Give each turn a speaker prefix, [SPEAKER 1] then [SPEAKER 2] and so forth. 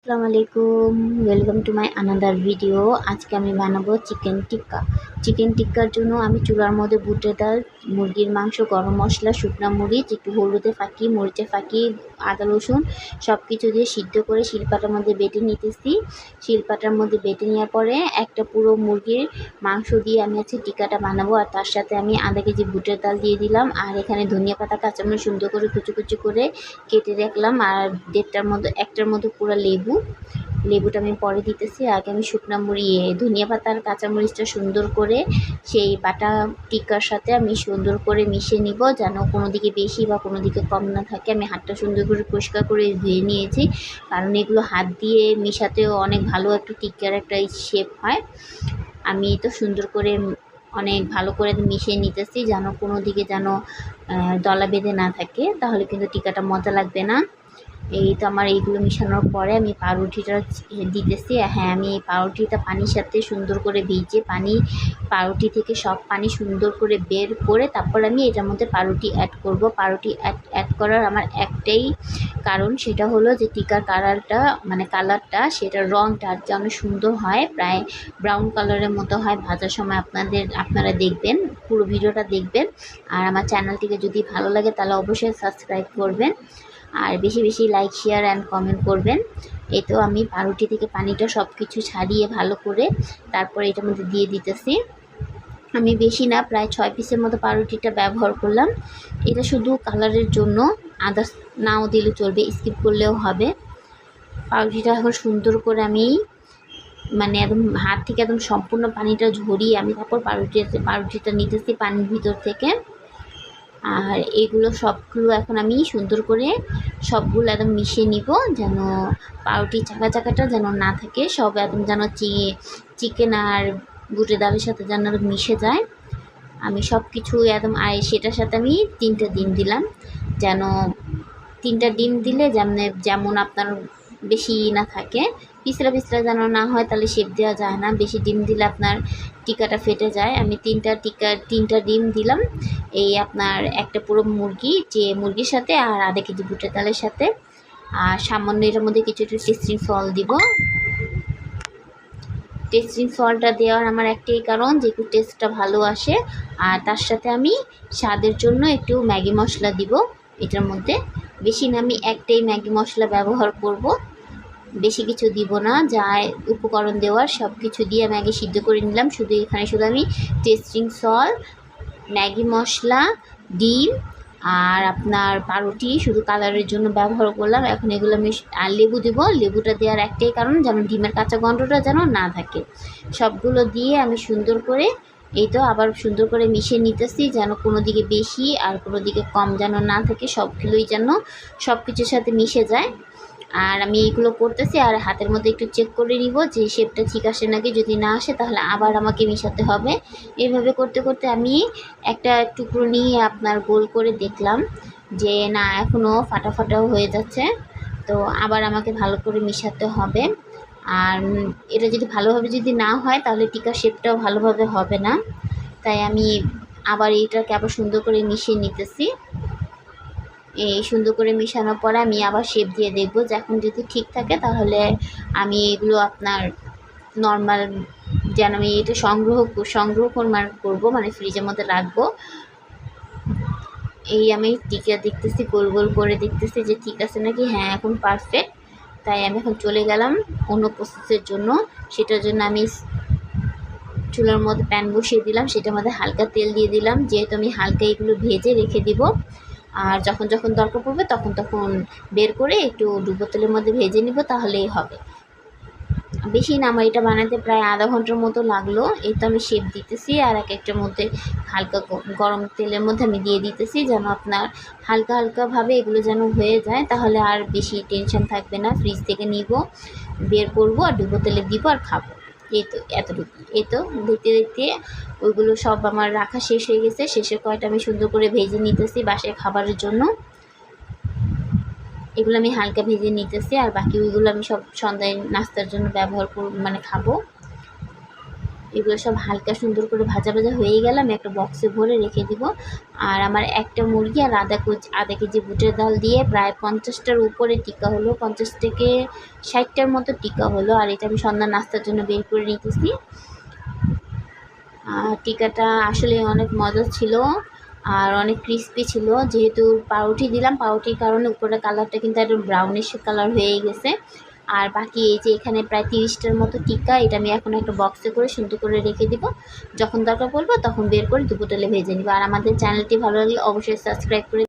[SPEAKER 1] আসসালামু আলাইকুম, welcome to my another video. আজকে আমি বানাবো চিকেন টিক্কা। চিকেন টিক্কার জন্য আমি চুলার মধ্যে বুটের ডাল, মুরগির মাংস, গরম মশলা, শুকনা মরিচ, একটু হলুদে ফাঁকি, মরিচে ফাঁকি, আদা রসুন সব কিছু দিয়ে সিদ্ধ করে শিলপাটার মধ্যে বেটে নিতেছি। শিলপাটার মধ্যে বেটে নেওয়ার পরে একটা পুরো মুরগির মাংস দিয়ে আমি আজকে টিক্কাটা বানাবো। আর তার সাথে আমি আধা কেজি বুটের ডাল দিয়ে দিলাম। আর এখানে ধনিয়া পাতা, কাঁচামরিচ সুন্দর করে কুচি কুচি করে কেটে রাখলাম। আর একটার মধ্যে পুরো লেবুটা আমি পরে দিতেছি। আগে আমি শুকনা ধনিয়া পাতা আর কাঁচামরিচটা সুন্দর করে সেই বাটা টিক্কার সাথে আমি সুন্দর করে মিশিয়ে নিব, যেন কোনো দিকে বেশি বা কোনো দিকে কম না থাকে। আমি হাতটা সুন্দর করে পরিষ্কার করে ধুয়ে নিয়েছি, কারণ এগুলো হাত দিয়ে মিশাতেও অনেক ভালো একটা টিক্কার একটা শেপ হয়। আমি তো সুন্দর করে অনেক ভালো করে মিশিয়ে নিতেছি, যেন কোনো দিকে যেন দলা বেঁধে না থাকে, তাহলে কিন্তু টিক্কাটা মজা লাগবে না। এই তো আমার এইগুলো মিশানোর পরে আমি পাউরুটিটা দিতেছি। হ্যাঁ, আমি এই পাউরুটিটা পানির সাথে সুন্দর করে ভিজে পাউরুটি থেকে সব পানি সুন্দর করে বের করে তারপর আমি এটার মধ্যে পাউরুটি অ্যাড করব। পাউরুটি অ্যাড করার আমার একটাই কারণ, সেটা হলো যে টিকার কালারটা সেটার রঙটা যেন সুন্দর হয়, প্রায় ব্রাউন কালারের মতো হয় ভাজার সময়। আপনারা দেখবেন, পুরো ভিডিওটা দেখবেন। আর আমার চ্যানেলটিকে যদি ভালো লাগে তাহলে অবশ্যই সাবস্ক্রাইব করবেন, আর বেশি বেশি লাইক, শেয়ার অ্যান্ড কমেন্ট করবেন। এই তো আমি পাউরুটি থেকে পানিটা সব কিছু ছাড়িয়ে ভালো করে তারপরে এটার মধ্যে দিয়ে দিতেছি। আমি বেশি না, প্রায় 6 পিসের মতো পাউরুটিটা ব্যবহার করলাম। এটা শুধু কালারের জন্য, আদার্স নাও দিলে চলবে, স্কিপ করলেও হবে। পাউরুটিটা এখন সুন্দর করে আমি একদম হাত থেকে একদম সম্পূর্ণ পানিটা ঝরিয়ে আমি তারপর পাউরুটিটা নিতেছি পানির ভিতর থেকে। আর এগুলো সবগুলো এখন আমি সুন্দর করে সবগুলো একদম মিশিয়ে নিব, যেন পাউরুটির চাকাটা যেন না থাকে, সব একদম যেন চিকেন আর বুটের ডালের সাথে যেন মিশে যায়। আমি সব কিছু একদম, আর সেটার সাথে আমি 3টা ডিম দিলাম, যেন 3টা ডিম দিলে যেমন আপনার বেশি না থাকে, পিছলা যেন না হয়, তাহলে শেপ দেওয়া যায় না। বেশি ডিম দিলে আপনার টিক্কাটা ফেটে যায়। আমি 3টা ডিম দিলাম, এই আপনার একটা পুরো মুরগির সাথে আর আধা কেজি বুটের ডালের সাথে। আর সামান্য এটার মধ্যে কিছু একটু টেস্টিং সল্ট দিব। টেস্টিং সল্টটা দেওয়ার আমার একটাই কারণ, যে একটু টেস্টটা ভালো আসে। আর তার সাথে আমি স্বাদের জন্য একটু ম্যাগি মশলা দিব এটার মধ্যে। বেশি না, আমি একটাই ম্যাগি মশলা ব্যবহার করব, বেশি কিছু দিব না। যা উপকরণ দেওয়ার সব কিছু দিয়ে আমি আগে সিদ্ধ করে নিলাম। শুধু আমি টেস্টিং সল্ট, ম্যাগি মশলা, ডিম আর আপনার পাউরুটি শুধু কালারের জন্য ব্যবহার করলাম। এখন এগুলো আমি আর লেবু দেবো। লেবুটা দেওয়ার একটাই কারণ, যেন ডিমের কাঁচা গন্ধটা যেন না থাকে। সবগুলো দিয়ে আমি সুন্দর করে এই তো আবার সুন্দর করে মিশিয়ে নিতেছি, যেন কোনো দিকে বেশি আর কোনো দিকে কম যেন না থাকে, সবগুলোই যেন সব কিছুর সাথে মিশে যায়। আর আমি এইগুলো করতেছি, আর হাতের মধ্যে একটু চেক করে নিব যে শেপটা ঠিক আসে নাকি। যদি না আসে তাহলে আবার আমাকে মিশাতে হবে। এইভাবে করতে করতে আমি একটা টুকরো নিয়ে আপনার গোল করে দেখলাম যে না, এখনও ফাটাও হয়ে যাচ্ছে। তো আবার আমাকে ভালো করে মিশাতে হবে। আর এটা যদি ভালোভাবে না হয় তাহলে টিকা শেপটাও ভালোভাবে হবে না। তাই আমি আবার এটাকে আবার সুন্দর করে মিশিয়ে নিতেছি। এই সুন্দর করে মেশানোর পরে আমি আবার শেপ দিয়ে দেখবো, যখন যদি ঠিক থাকে তাহলে আমি এগুলো আপনার নর্মাল, যেন আমি এটা সংরক্ষণ করবো, মানে ফ্রিজের মধ্যে রাখবো। এই আমি টিকা দেখতেছি, গোল করে দেখতেছি যে ঠিক আছে নাকি। হ্যাঁ, এখন পারফেক্ট। তাই আমি এখন চলে গেলাম অন্য প্রসেসের জন্য। সেটার জন্য আমি চুলার মধ্যে প্যান বসিয়ে দিলাম, সেটার মধ্যে হালকা তেল দিয়ে দিলাম, যেহেতু আমি হালকা এগুলো ভেজে রেখে দিব। আর যখন দরকার পড়বে তখন বের করে একটু ডুবো তেলের মধ্যে ভেজে নিব, তাহলেই হবে। বেশি না, আমার এটা বানাতে প্রায় আধা ঘন্টার মতো লাগলো। এই তো আমি শেপ দিতেছি, আর একটার মধ্যে হালকা গরম তেলের মধ্যে আমি দিয়ে দিতেছি, যেন আপনার হালকাভাবে এগুলো যেন হয়ে যায়, তাহলে আর বেশি টেনশন থাকবে না। ফ্রিজ থেকে নিব, বের করবো, আর ডুবো তেলে দিব আর খাবো। এই তো এতটুকু। এই তো দেখতে ওইগুলো সব আমার রাখা শেষ হয়ে গেছে। শেষের কয়টা আমি সুন্দর করে ভেজে নিতেছি বাসায় খাবারের জন্য। এগুলো আমি হালকা ভেজে নিতেছি, আর বাকি ওইগুলো আমি সব সন্ধ্যায় নাস্তার জন্য ব্যবহার করব, খাবো। এগুলো সব হালকা সুন্দর করে ভাজা ভাজা হয়ে গেলে আমি একটা বক্সে ভরে রেখে দিব। আর আমার একটা মুরগি আর আধা কেজি বুটের ডাল দিয়ে প্রায় 50টার উপরে টিক্কা হলো, 50 থেকে 60টার মতো টিক্কা হলো। আর এটা আমি সন্ধ্যা নাস্তার জন্য বের করে নিতেছি। টিক্কাটা আসলে অনেক মজা ছিল আর অনেক ক্রিস্পি ছিল। যেহেতু পাউরুটি দিলাম, পাউরুটির কারণে উপরের কালারটা কিন্তু একটু ব্রাউনিশ কালার হয়ে গেছে। আর বাকি এই যে এখানে প্রায় 30টার মতো টিক্কা, এটা আমি এখন একটা বক্সে করে সুন্দর করে রেখে দিব। যখন দরকার পড়বে তখন বের করে দুপুরবেলা ভেজে নিব। আর আমাদের চ্যানেলটি ভালো লাগলে অবশ্যই সাবস্ক্রাইব করে